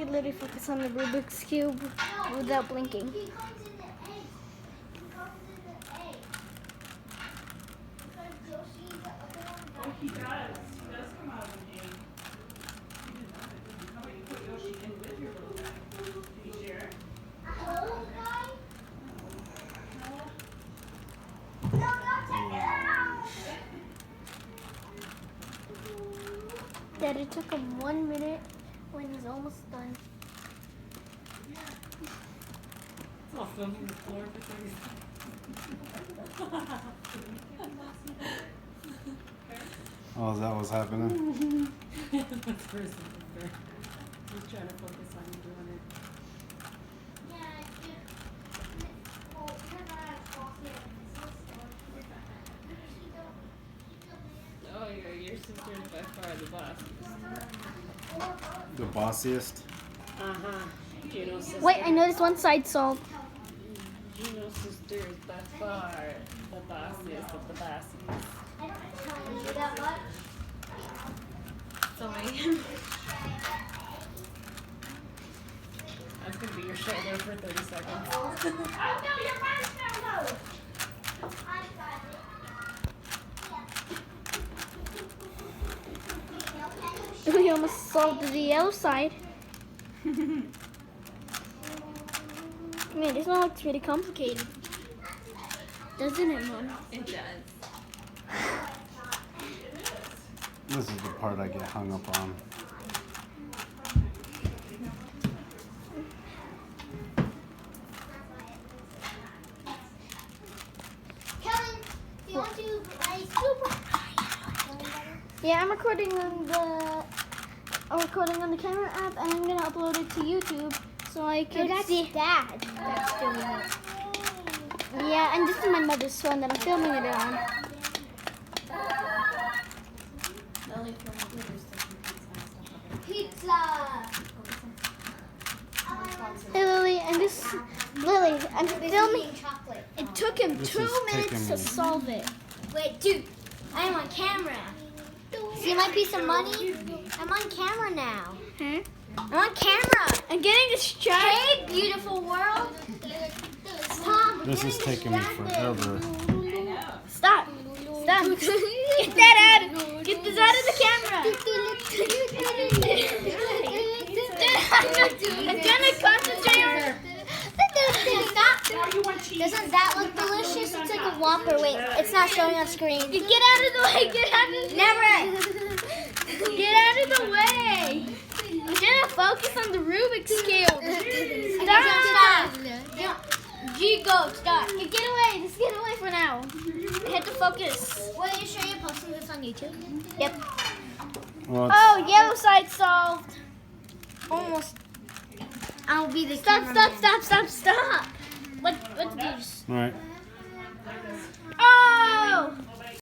could literally focus on the Rubik's Cube without blinking. He comes in the egg. He comes in the egg. Because Yoshi, the other one. Oh, he does. He does come out of an egg. You didn't know that, did you? How about you put Yoshi in with your little guy? Did you share? A whole guy? No, don't take it out! Dad, it took him 1 minute when he's almost done. It's all filming the floor for 30 seconds. Oh, is that what's happening? That's first there. Just trying to focus on you doing it. Yeah, well, you're not as bossy as my sister. Oh, your sister is by far the boss. The bossiest? Uh-huh. Juno's sister. Wait, I noticed one side solved. Juno's sister is by far the bossiest of the bossies. I don't tell you that much. Sorry. That's gonna be your shoulder for 30 seconds. Oh, no, you're first now, though. I got it. We almost solved the yellow side. Man, this one looks really complicated. Doesn't it, Mom? It does. This is the part I get hung up on. Kevin, do you want to play Super Yeah, I'm recording on the camera app, and I'm gonna upload it to YouTube so I can see. Dad that's doing it. Yeah, and this is my mother's phone that I'm filming it on. Pizza! Hey Lily, and this Lily, I'm filming. Chocolate. It took him This 2 is minutes taking to me. solve it. Wait, dude, I'm on camera. See my piece of money? I'm on camera now. Huh? I'm on camera. I'm getting distracted. Hey, beautiful world. Tom, This is taking me forever. Stop. Stop. Get that out. Get this out of the camera. I'm trying to concentrate on Stop. Doesn't that look delicious? It's like a Whopper. Wait, it's not showing on screen. Get out of the way. Get out of the Never. Get out of the way. I'm trying to focus on the Rubik's Cube. Stop. G, go. Stop. Get away. Just get away for now. I had to focus. Wait, are you sure you're posting this on YouTube? Yep. Well, it's, Oh, yellow side solved. Almost. I'll be the Stop, cameraman. stop. What do you all right.